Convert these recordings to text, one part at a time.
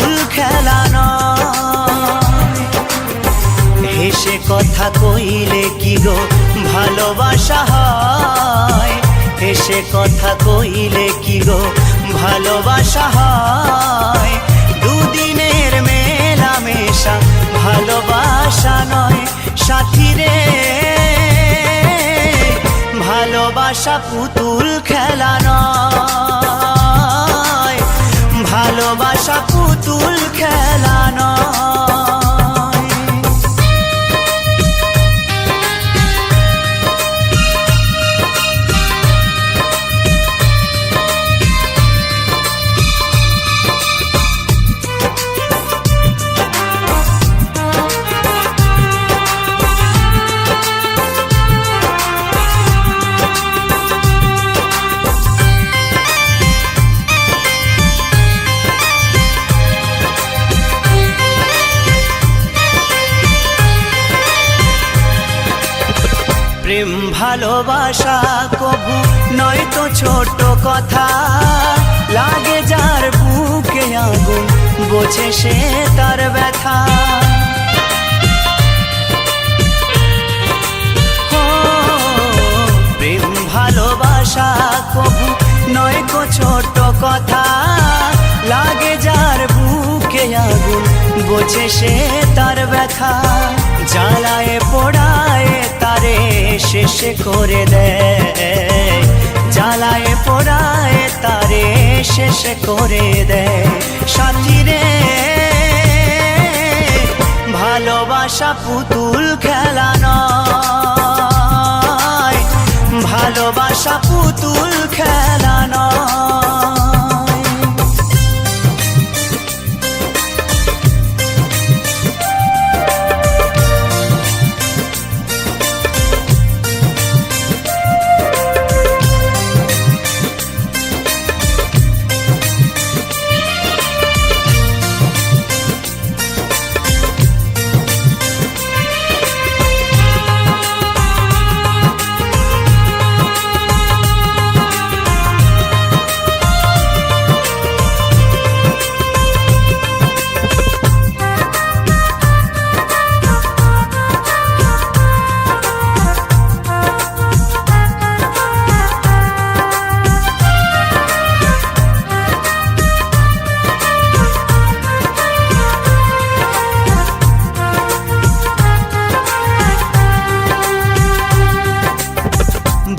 পুতুল খেলা নয়। হেসে কথা কইলে কি গো ভালোবাসা হয়, হেসে কথা কইলে কি গো ভালোবাসা হয়। দুদিনের মেলামেশা ভালোবাসা নয় সাথী রে, ভালোবাসা পুতুল খেলা নয়, ভালোবাসা পুতুল খেলা নয়। প্রেম ভালোবাসা কবু নয় তো ছোট কথা, লাগে যার বুকে আগুন বোঝে সে তার ব্যথা। প্রেম ভালোবাসা কবু নয় তো ছোট কথা, লাগে যার বুকে আগুন বোঝে সে তার ব্যথা। জ্বালায় পোড়ায় তারে শেষ করে দেয়, জ্বালায় পোড়ায় তারে শেষ করে দেয় সাথী রে, ভালোবাসা পুতুল খেলা নয়, ভালোবাসা পুতুল খেলা নয়।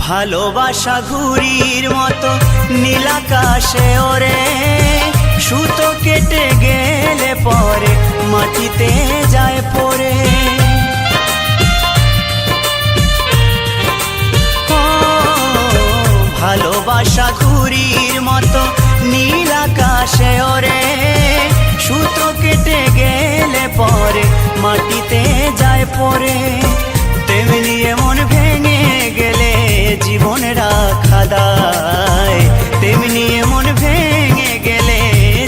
ভালোবাসা ঘুড়ির মতো নীলাকাশে ওরে, সুতো কেটে গেলে পরে মাটিতে যায় পড়ে। ভালোবাসা ঘুড়ির মতো নীলাকাশে ওরে, সুতো কেটে গেলে পরে মাটিতে যায় পড়ে। তেমনি এমন ভেঙে গেলে জীবন রাখা দায়, তেমনি এমন ভেঙে গেলে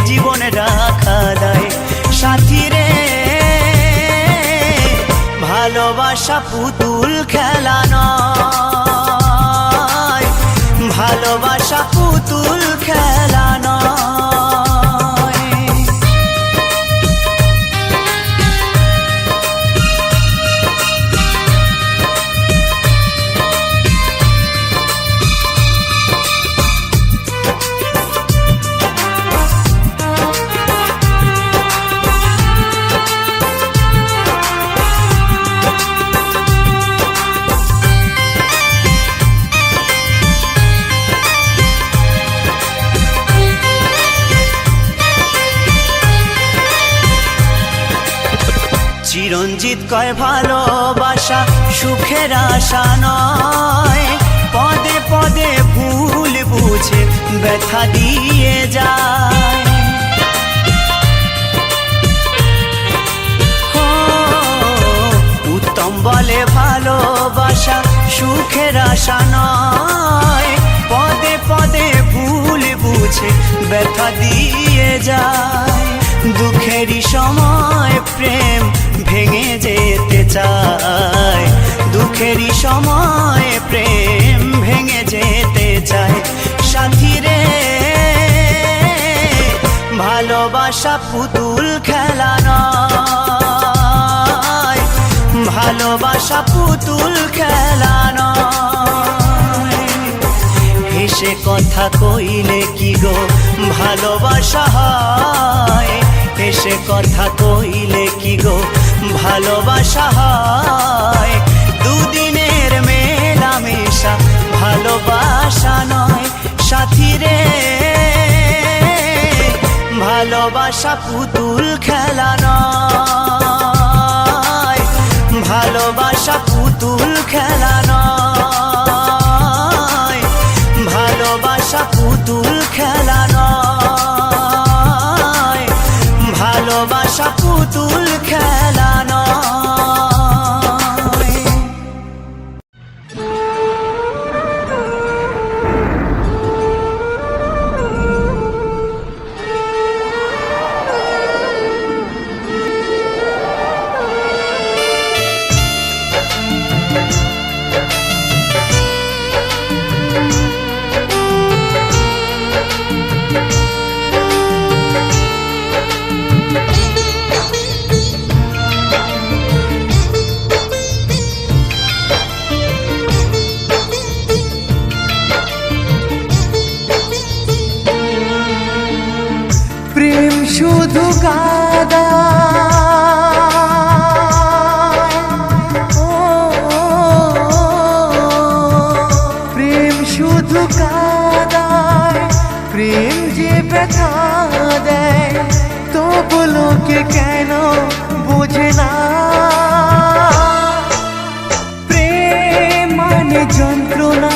জীবন রাখা দায় সাথী রে, ভালোবাসা পুতুল খেলা নয়, ভালোবাসা পুতুল খেলা নয়। চিরঞ্জিত কয় ভালোবাসা সুখের আশা নয়, পদে পদে ভুল বুঝে ব্যথা দিয়ে যায়। উত্তম বলে ভালোবাসা সুখের আশা নয়, পদে পদে ভুল বুঝে ব্যথা দিয়ে যায়। দুঃখেরই সময় প্রেম ভেঙে যেতে চায়, দুঃখেরই সময় প্রেম ভেঙে যেতে চায় সাথী রে, ভালোবাসা ভালোবাসা পুতুল খেলা নয়, ভালোবাসা পুতুল খেলা নয়। হেসে কথা কইলে কি গো ভালোবাসা হয়, হেসে কথা কইলে কি গো ভালোবাসা হয়। দুদিনের মেলামেশা ভালোবাসা নয় সাথী রে, ভালোবাসা পুতুল খেলা নয়, ভালোবাসা পুতুল খেলা নয়, ভালোবাসা পুতুল খেলা নয়, ভালোবাসা পুতুল খেলা নয়। প্রেম শুধু কাদা, প্রেম শুধু কাদায়, প্রেম যে ব্যথা দেয় তবু লোকে কেন বোঝে না। প্রেম মানে যন্ত্রণা,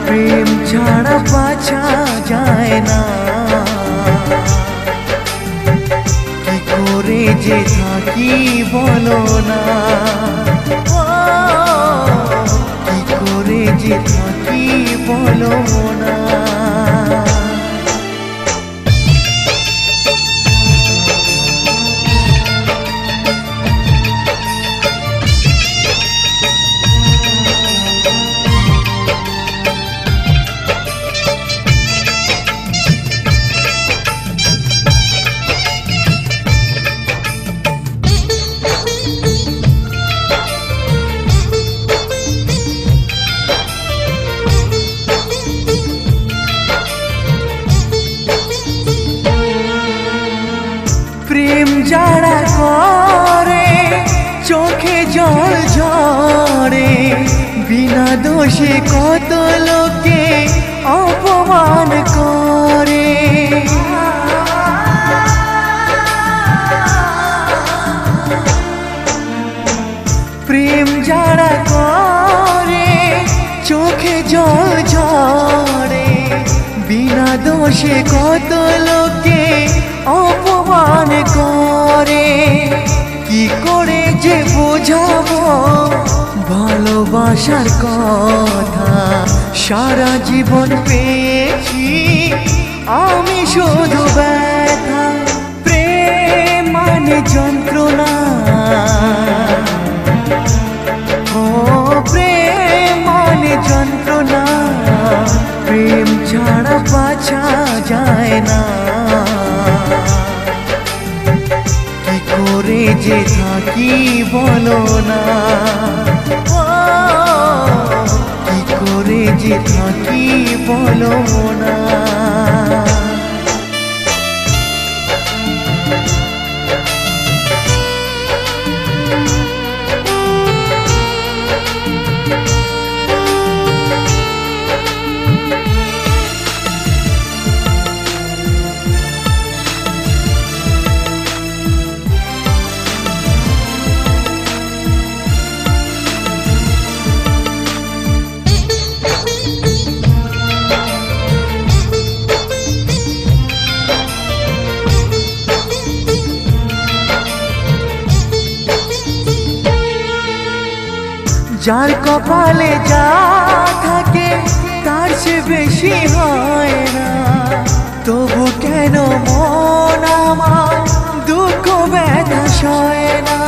প্রেম ছাড়া বাঁচা যায় না। কি করে যে থাকি বলো না, কি করে যে থাকি বলো না। প্রেম যারা করে চোখে জল ঝরে, বিনা দোষে কত লোকে অপমান করে। প্রেম যারা করে চোখে জল ঝরে, বিনা দোষে কত লোকে অপমান করে। কি করে যে বোঝাবো ভালোবাসার কথা, সারা জীবন পেয়েছি আমি শুধু ব্যথা। প্রেম মানে যন্ত্রণা, ও প্রেম মানে যন্ত্রণা, প্রেম ছাড়া বাঁচা যায় না। কি করে যে থাকি বলো না, কি করে যে থাকি বলো না। যার কপালে যা থাকে তার চেয়ে বেশি হয় না, তবু কেন মন আমার দুঃখ ব্যথা সয় না।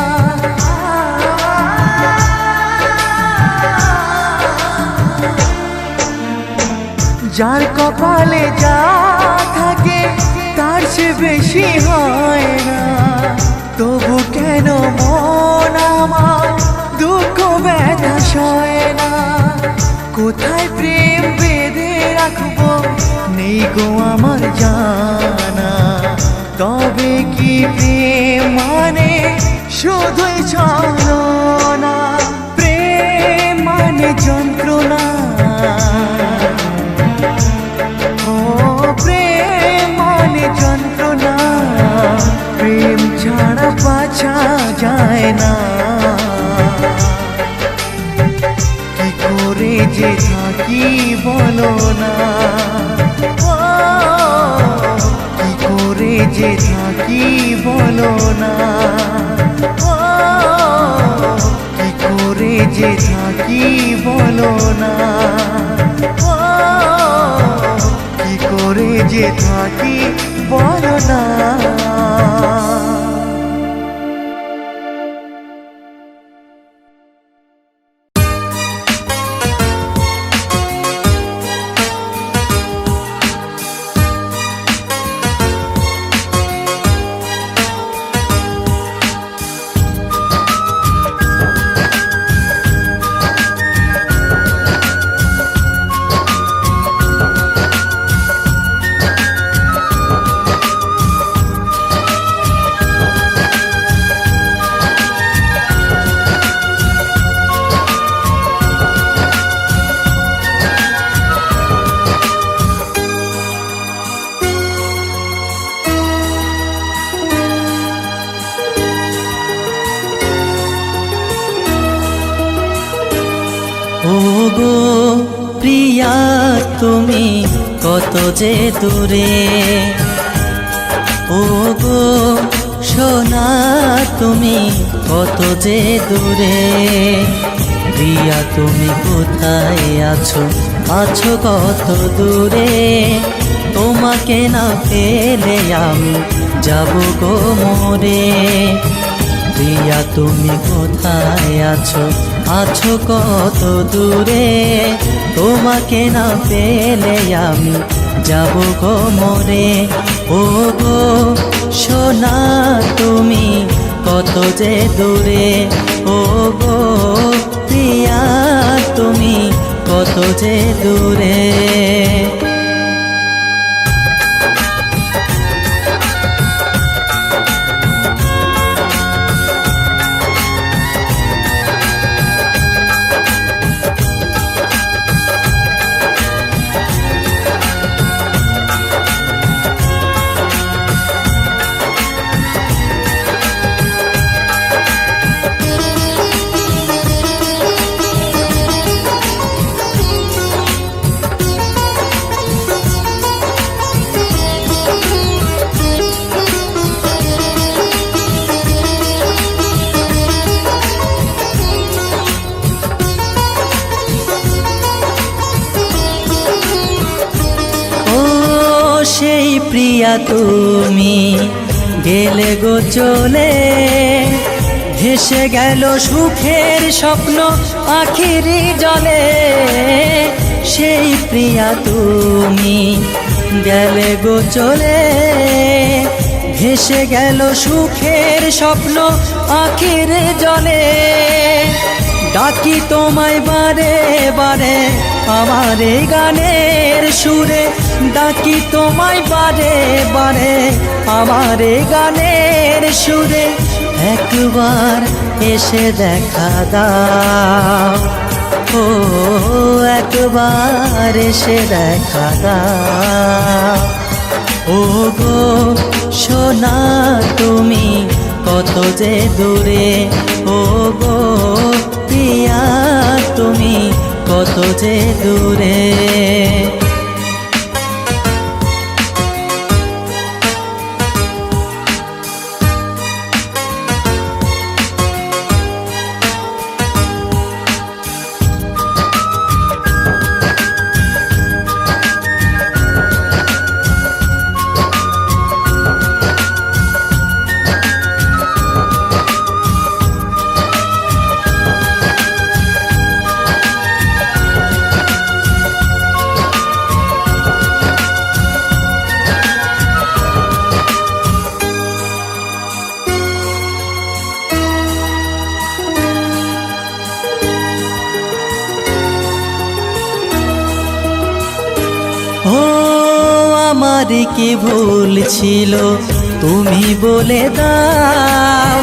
যার কপালে যা থাকে তার সে বেশি হয় না। তবু কেন মন আমার দুঃখ ব্যথা সয় না? কোথায় প্রেম বেঁধে রাখবো নেই গো আমার জানা। তবে কি প্রেম মানে শুধুই ছলনা? প্রেম মানে যন্ত্রণা, ও প্রেম মানে যন্ত্রণা। প্রেম ছাড়া বাঁচা যায় না। কি করে যে থাকি বলো না, ও কি করে যে থাকি বলো না, ও কি করে যে থাকি বলো না, ও কি করে যে থাকি বলো না। ওগো প্রিয়া তুমি কত যে দূরে, ওগো সোনা তুমি কত যে দূরে। প্রিয়া তুমি কোথায় আছো, আছো কত দূরে। তোমাকে না পেলে আমি যাব গো মরে। প্রিয়া তুমি কোথায় আছো, আছো কত দূরে। তোমাকে না পেলে আমি যাব গো মরে। ও গো সোনা তুমি কত যে দূরে, ও গো প্রিয়া তুমি কত যে দূরে। সেই প্রিয়া তুমি গেলে গো চলে, ভেসে গেল সুখের স্বপ্ন আখির জলে। সেই প্রিয়া তুমি গেলে গো চলে, ভেসে গেল সুখের স্বপ্ন আখির জলে। ডাকি তোমায় বারে বারে আমার এই গানের সুরে, ডাকি তোমায় বারে বারে আমার এই গানের সুরে। একবার এসে দেখা দাও, ও একবার এসে দেখা দাও। ও গো সোনা তুমি কত যে দূরে, ও গো প্রিয়া তুমি কত যে দূরে। আমার কি ভুল ছিল তুমি বলে দাও,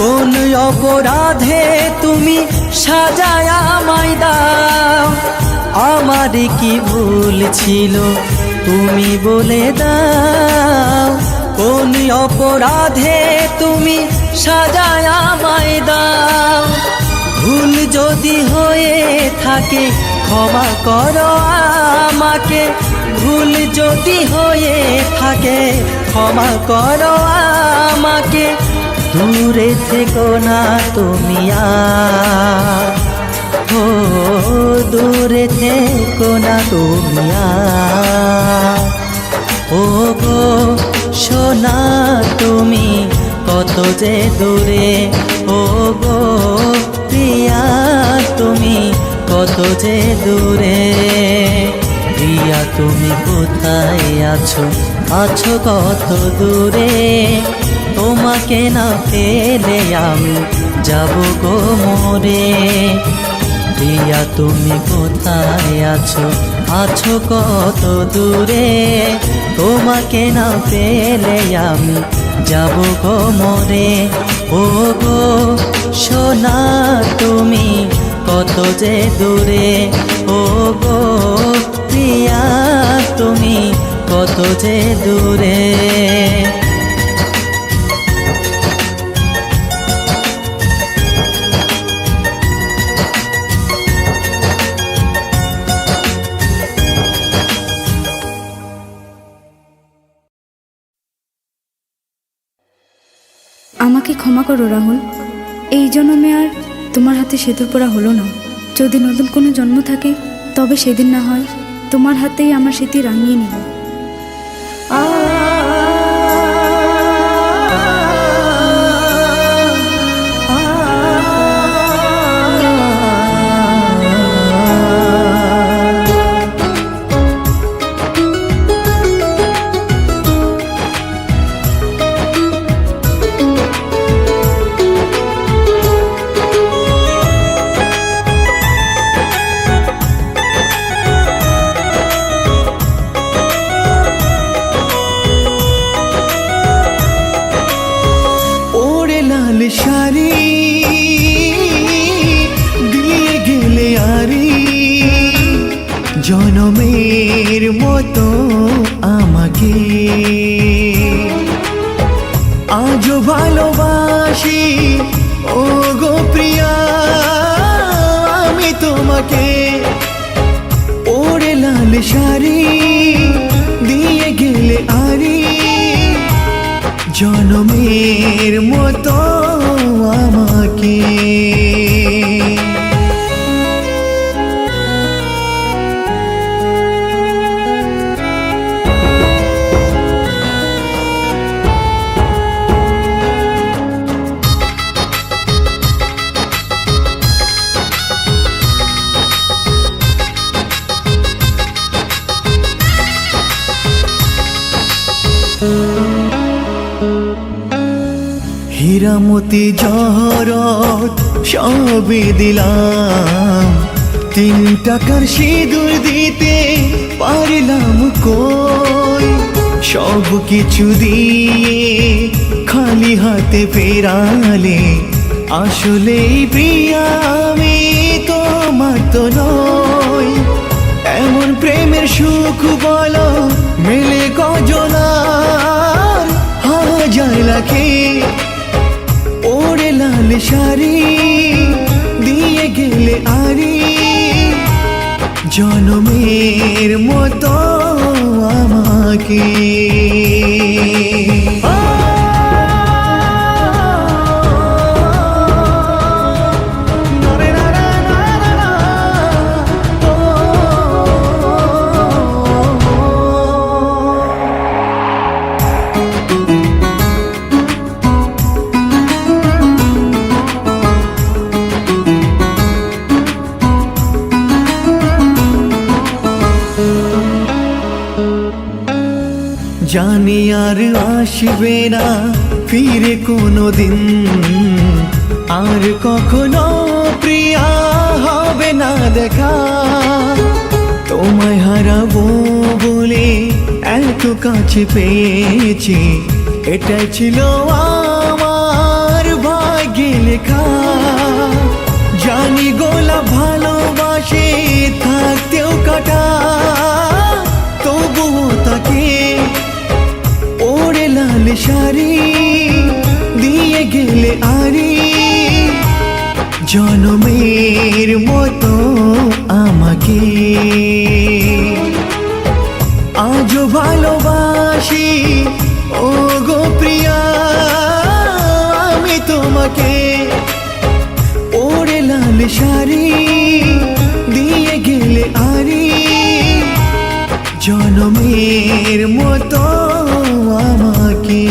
কোন অপরাধে তুমি সাজায় আমায় দাও। আমার কি ভুল ছিল তুমি বলে দাও, কোন অপরাধে তুমি সাজায় আমায় দাও। ভুল যদি হয়ে থাকে ক্ষমা করো আমাকে, ভুল যদি হয়ে থাকে ক্ষমা করো আমাকে। দূরে থেকো না তুমি আর, ও দূরে থেকো না তুমি আর। ও গো সোনা তুমি কত যে দূরে, ও গো প্রিয়া তুমি কত যে দূরে। প্রিয়া তুমি কোথায় আছো, আছো কত দূরে। তোমাকে না পেলে আমি যাব গো মরে। প্রিয়া তুমি কোথায় আছো, আছো কত দূরে। তোমাকে না পেলে আমি যাব গো মরে। ও গো সোনা তুমি কত যে দূরে, ও গো প্রিয়া তুমি কত যে দূরে। আমাকে ক্ষমা করো রাহুল, এই জন্মে আর তোমার হাতে সেতুর পড়া হলো না। যদি নতুন কোনো জন্ম থাকে তবে সেদিন না হয় তোমার হাতেই আমার স্মৃতি রাঙিয়ে নিব। শাড়ি দিয়ে গেলে আরি, জনমের মতো আমাকে আজও ভালোবাসি। ও গো প্রিয়া আমি তোমাকে, ওরে লাল শাড়ি দিয়ে গেলে আরি, জনমের মতো আমাকে। হীরামতি জহরত সবই দিলাম, 3 টাকার সিঁদুর দিতে পারলাম কই। সব কিছু দিয়ে খালি হাতে ফেরালে আসলেই প্রিয়া আমি তোমার তো নই। এমন প্রেমের সুখ বলো মেলে কজনার, হাজার লাখে। ওরে লাল শাড়ি দিয়ে গেলে আরি, জনমের মতো আমাকে। জানি আর আসবে না ফিরে কোনো দিন, আর কখনো প্রিয়া হবে না দেখা। তোমায় হারাবো বলে এত কাছে পেয়েছি, এটাই ছিল আমার ভাগ্যে লেখা। জানি গোলাপ ভালোবাসে থাকতেও কাটা, তবুও তাকে ওরে লাল শাড়ি দিয়ে গেলে আরি, জনমের মতো আমাকে। আজও ভালোবাসি ও গো প্রিয়া আমি তোমাকে, ওরে লাল শাড়ি দিয়ে গেলে আরি, জনমের মতো আমাকে।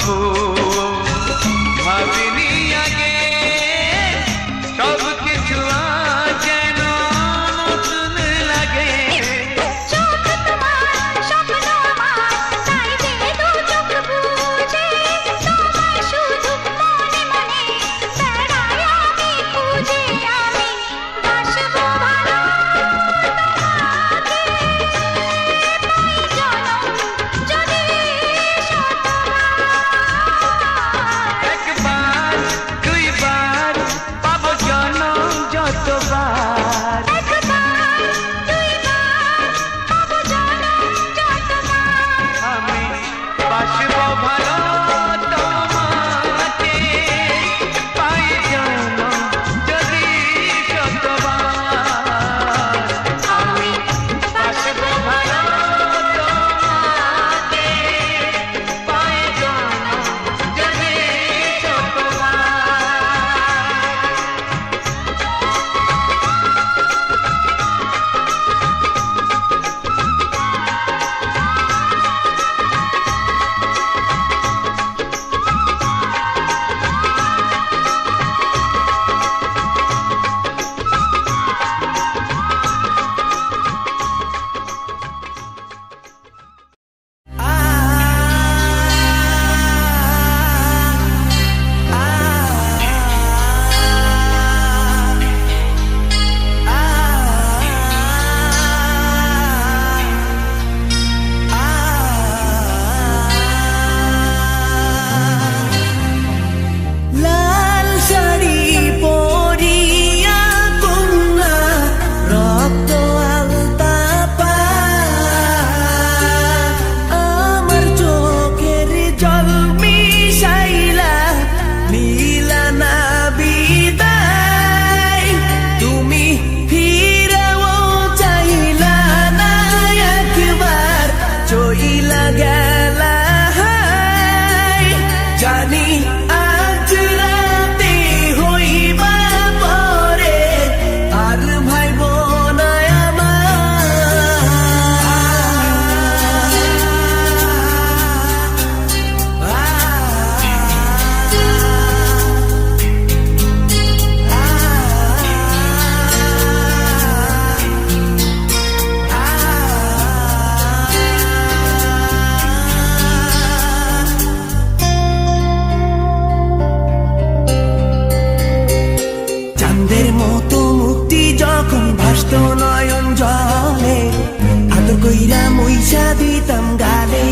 তবু ভাবিনি আগে সব কিছু আজ যেন নতুন লাগে। চোখ তোমার স্বপ্ন আমার, তাই যে দু চোখ বুঝে তোমায় শুধু মনে মনে বেড়াই আমি খুঁজে। আমি বাসবো ভালো তোমাকে, পাই জনম যদি শতবার। একবার দুইবার পাবো জনম যতবার। একবার দুইবার পাবো জনম যতবার। আমি বাসবো ভালো তোমাকে, পাই জনম যদি শতবার। আমি বাসবো ভালো তোমাকে, পাই জনম যদি শতবার। লাল শাড়ি পরিয়া কন্যা রক্ত আলতা পা, আমার চোখের জল মিশাইলা নীলা না বিদায়। তুমি ফিরেও চাইলা না একবার, চইলা গেলা হায়। জানি আজ রাতে হইবা পরে আর ভাইব না চাঁদের মতো মুক্তি যখন ভাসত নয়ন জলে, আদর কইরা মইসা দিতাম গালে।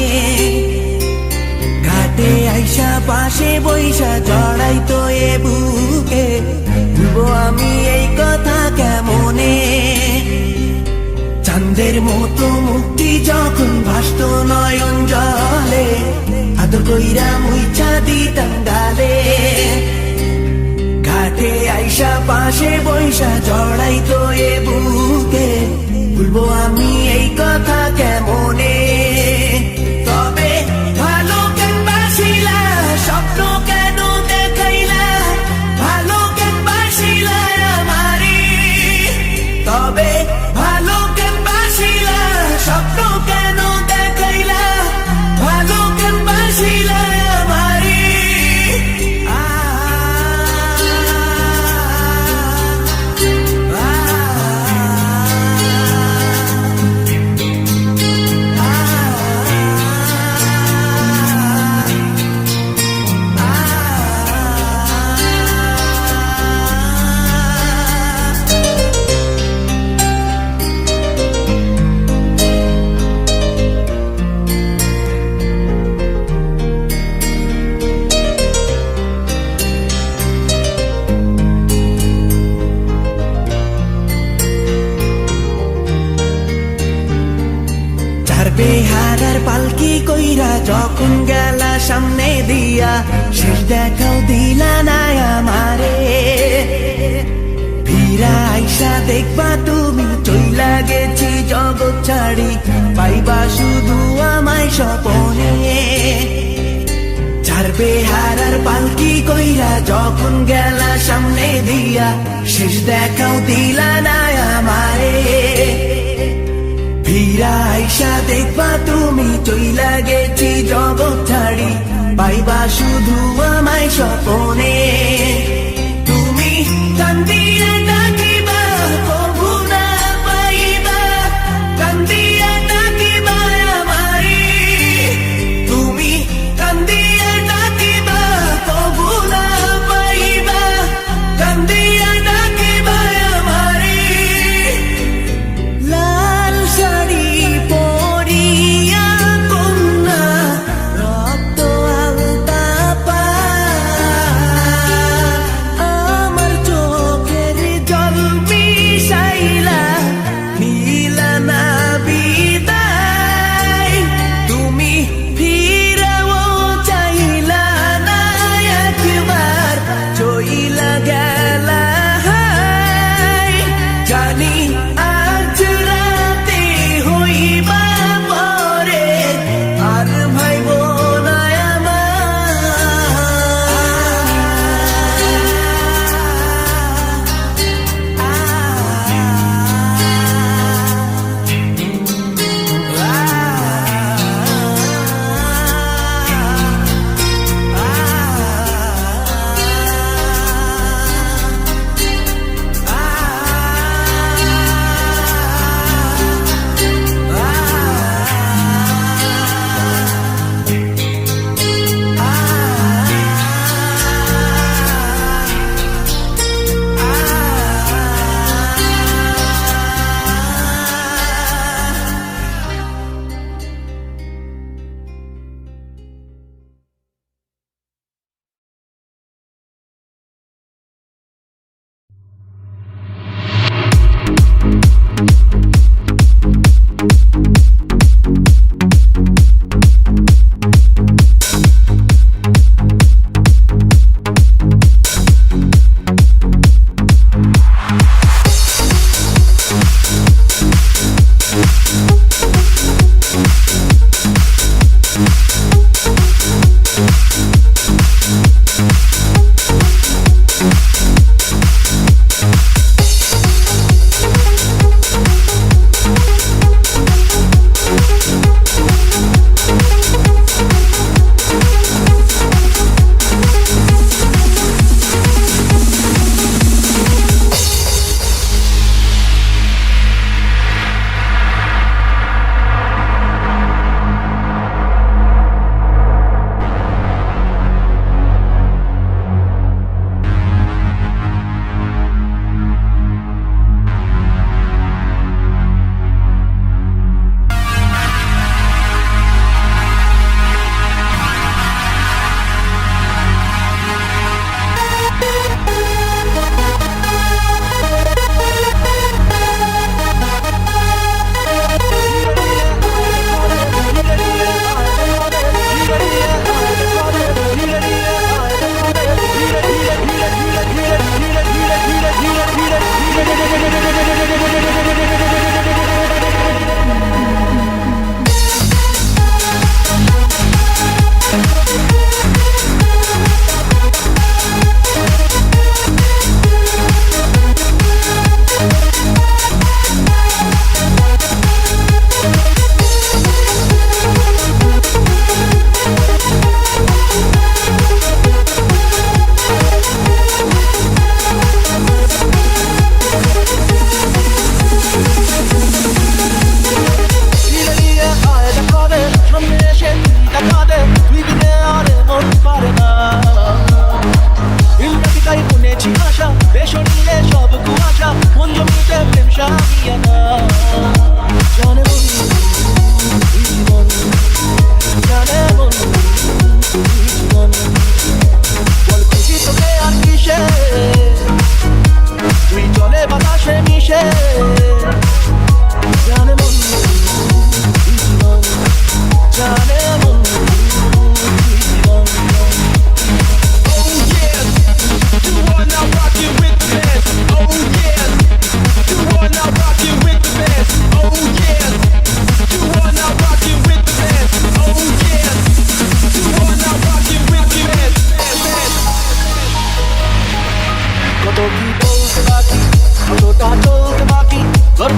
ঘাটে আইসা পাশে বইসা জড়াইতো এ বুকে, ভুলবো আমি এই কথা কেমনে। চাঁদের মতো মুক্তি যখন ভাসত নয়ন জলে, আদর কইরা মইসা দিতাম গালে। ঘাটে আইসা পাশে বইসা জড়াইতো এ বুকে, ভুলবো আমি এই কথা কেমনে। তবে ভালো কেন বাসিলা, স্বপ্ন কেন দেখাইলা, ভালো কেন বাসিলা আমারে। তবে ভালো কেন বাসিলা, স্বপ্ন কেন দেখাইলা, ভালো কেন বাসিলা আমারে। বেহারার পালকি কইরা যখন গেলা সামনে দিয়া, শেষ দেখাও দিলা না আমারে। ফিরা আইসা দেখবা তুমি চইলা গেছি জগৎ ছাড়ি, পাইবা শুধু আমায় স্বপনে। চার বেহারার পালকি কইরা যখন গেলা সামনে দিয়া, শেষ দেখাও দিলা না আমারে। ফিরা আইসা দেখবা তুমি চইলা গেছি জগৎ ছাড়ি, পাইবা শুধু আমায় স্বপনে তুমি কান্দিয়া ডাকিবা কভু না পাইবা কান্দিয়া ডাকিবা আমারে তুমি কান্দিয়া ডাকিবা কভু না পাইবা কান্দিয়া ডাকিবা আমারে লাল শাড়ি পরিয়া কন্যা রক্ত আলতা পা আমার চোখের জল মিশাইলা নিলা না বিদায় তুমি ফিরাও চাইলা না একবার চইলা গেলা হায় জানি আজ রাতে হইবা পরে আর ভাইব না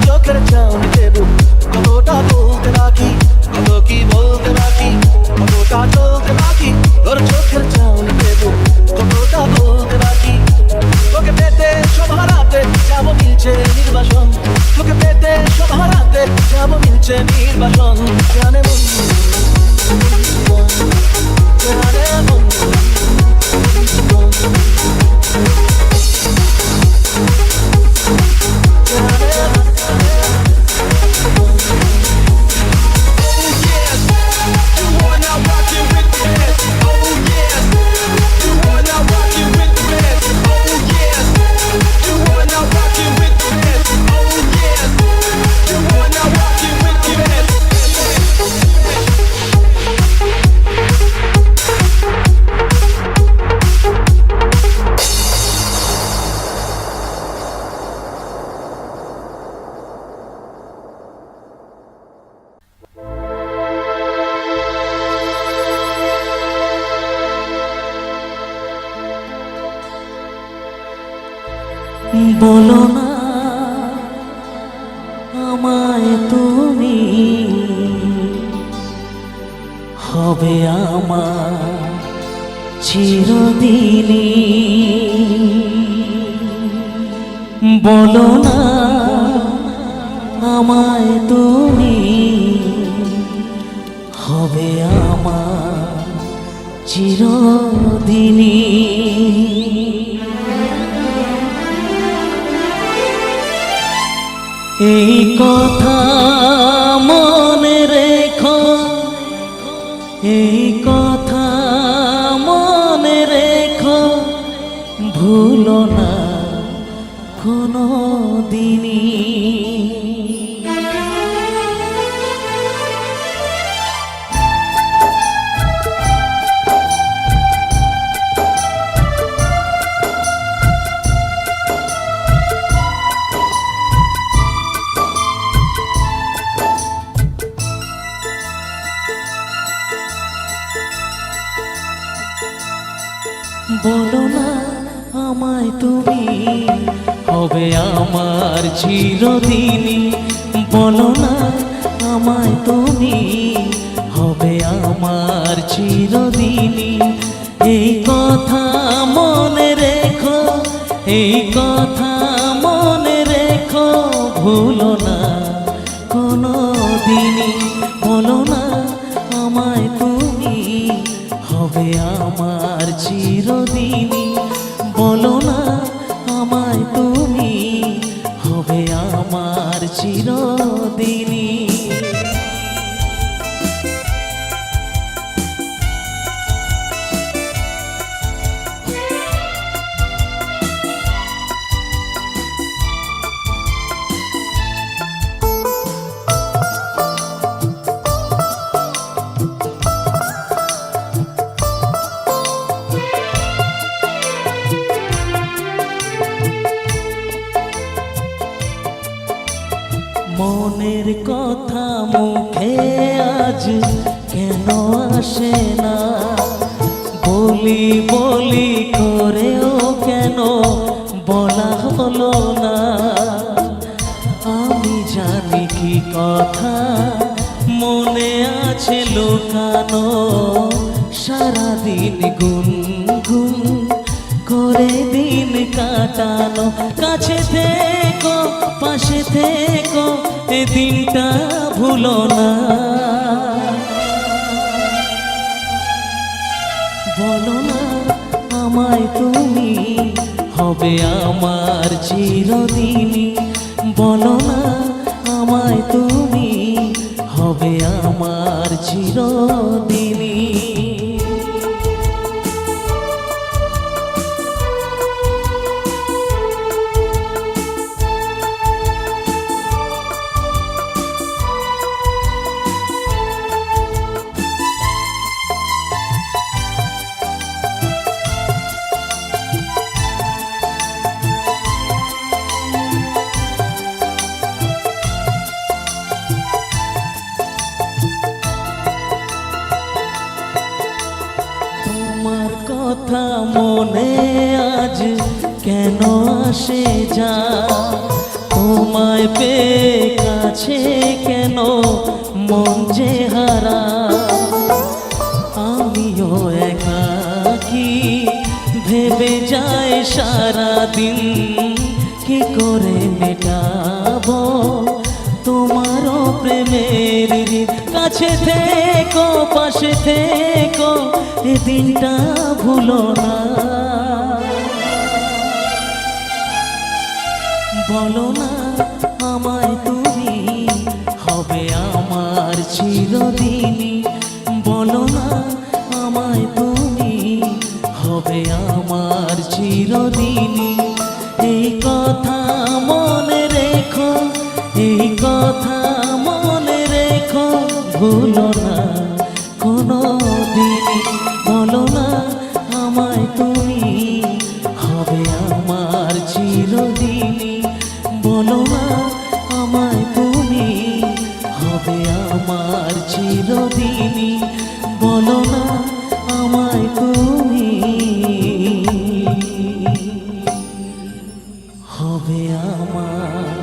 চোখের চাউনি দেব কতটা বলতে বাকি কত কি বলতে বাকি কতটা চলতে বাকি তোর চোখের চাউল দেব কতটা বলতে বাকি তোকে পেতে সব হারাতে যাবো মিলছে নির্বাসন তোকে পেতে সব হারাতে যাবো মিলছে নির্বাসন জানে মন জানে মন বলো না আমায় তুমি হবে আমার চিরদিনই বলো না আমায় তুমি হবে আমার চিরদিনই এই কথা মনে রেখো এই কথা মনে রেখো ভুলো না কোনো দিনই বলো না আমায় তুমি হবে আমার চিরদিনই বলো না আমায় তুমি হবে আমার চিরদিনই এই কথা মনে রেখো এই কথা মনে রেখো ভুলো না কোনো দিনই বলো না আমায় তুমি হবে আমার চিরদিনই বলো না আমায় তুমি হবে আমার চিরদিনই মনের কথা মুখে আজ কেন আসে না বলি বলি করেও কেন বলা হলো না আমি জানি কি কথা মনে আছে লুকানো সারাদিন গুনগুন করে দিন কাটানো কাছে থেকো পাশে থেকো এ দিনটা ভুলো না বলো না আমায় তুমি হবে আমার চিরদিনই বলো না আমায় তুমি হবে আমার চিরদিনই কথা মনে আজ কেন আসে যা তোমায় পেয়ে কাছে কেন মন যে হারা সারাদিন কি করে মেটাবো তোমারও প্রেমের ঋণ। কাছে থেকো পাশে থেকো এ দিনটা ভুলো না। বলো না আমায় তুমি হবে আমার চিরদিনই। বলো না আমায় তুমি হবে আমার চিরদিনই। এই কথা মনে রেখো, এই কথা মনে রেখো, ভুলো না কোনো দিনই। বলো না আমায় তুমি হবে আমার চিরদিনই। বলো না আমায় তুমি হবে আমার চিরদিনই। বলো না আমায় তুমি হবে আমার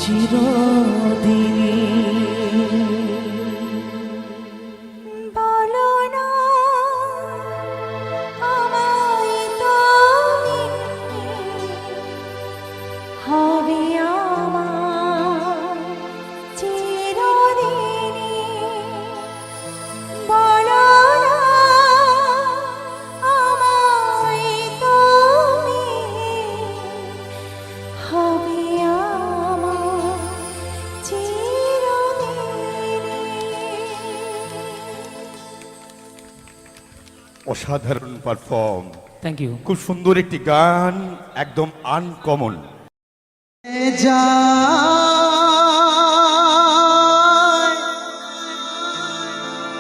চিরদিনই। বলো না আমায় তুমি হবে আমার চিরদিনই। বলো না আমায় তুমি হবে আমার চিরদিনই। অসাধারণ পারফর্ম, থ্যাংক ইউ। খুব সুন্দর একটি গান, একদম আনকমন। যায়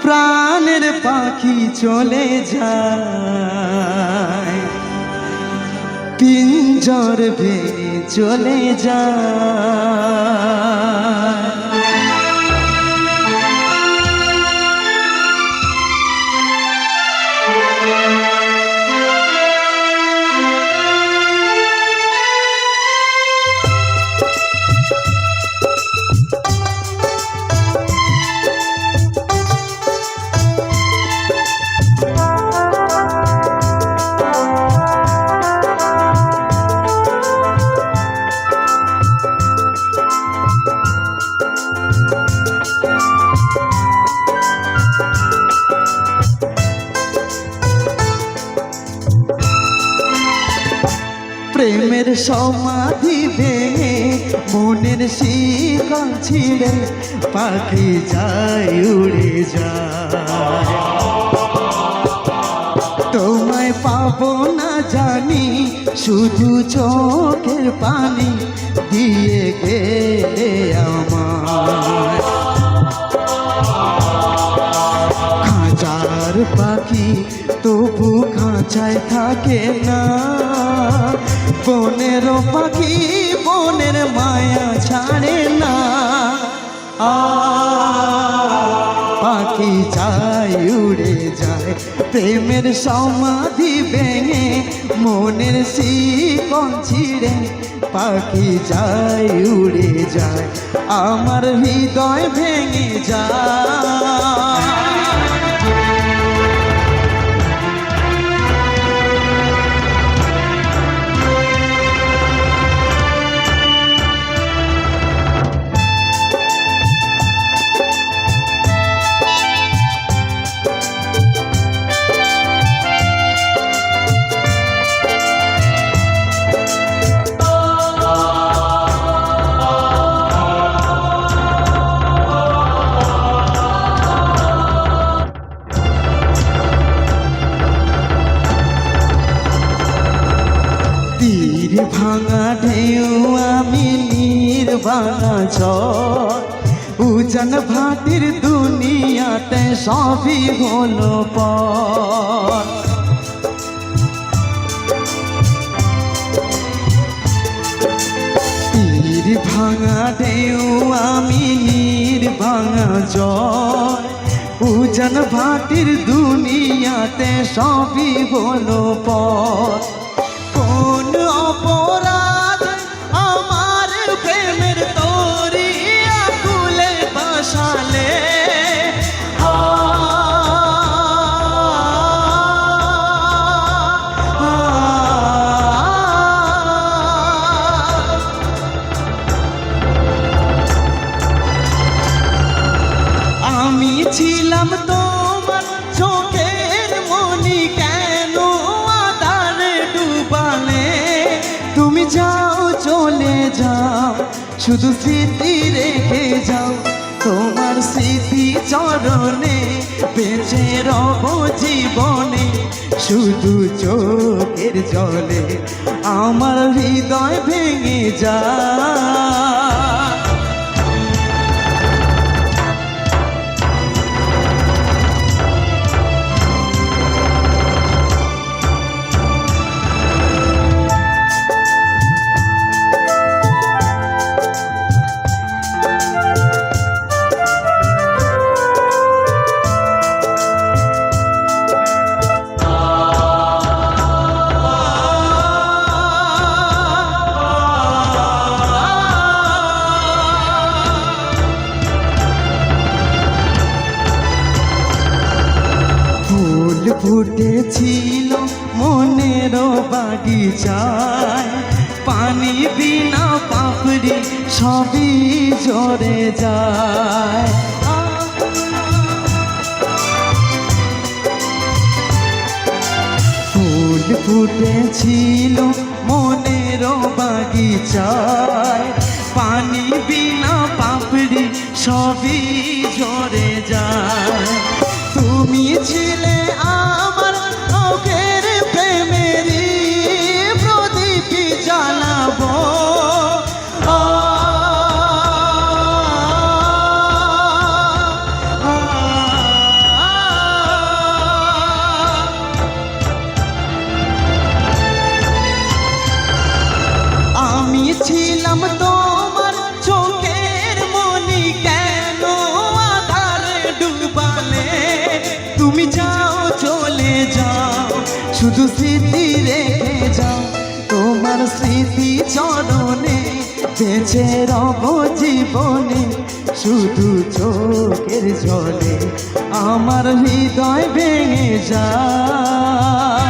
প্রাণের পাখি চলে যায়, পিঞ্জর ভেঙে চলে যায়। প্রেমের সমাধি ভেঙে মনের শিকল ছিঁড়ে পাখি যায় উড়ে যায়। তোমায় পাবো না জানি শুধু চোখের পানি দিয়ে গেলে আমার। খাঁচার পাখি তবু খাঁচায় থাকে না, বনেরও পাখি বনের মায়া ছাড়ে না। পাখি যায় উড়ে যায়, প্রেমের সমাধি ভেঙে মনের শিকল ছিঁড়ে পাখি যায় উড়ে যায়, আমার হৃদয় ভেঙে যায়। তীর ভাঙা ঢেউ আমি নির্বাণা ঝড়, উজান ভাটির দুনিয়াতে সবই হলো পর। তীর ভাঙা ঢেউ আমি নির্বাণা ঝড়, উজান ভাটির দুনিয়াতে সবই হলো পর। কোন অপরাধ আমার প্রেমের তরি আকুলে বসালে, যাও চলে যাও, শুধু স্মৃতি রেখে যাও। তোমার স্মৃতি চরণে বেঁচে রব জীবনে, শুধু চোখের জলে আমার হৃদয় ভেঙে যায়। ফুল ফুটেছিল মনের বাগিচায়, পানি বিনা পাপড়ি সবই ঝরে যায়। ফুল ফুটেছিল মনের বাগিচায়, পানি বিনা পাপড়ি সবই ঝরে যায়। তুমি ছিলে আমার চোখের প্রেমেরই প্রদীপ জ্বালাবো। আমি ছিলাম তোমার চোখের মনি, কেন আধারে ডুবালে? তুমি যাও চলে যাও, শুধু স্মৃতি রেখে যাও। তোমার স্মৃতি চরণে বেঁচে রব জীবনে, শুধু চোখের জলে আমার হৃদয় ভেঙে যায়।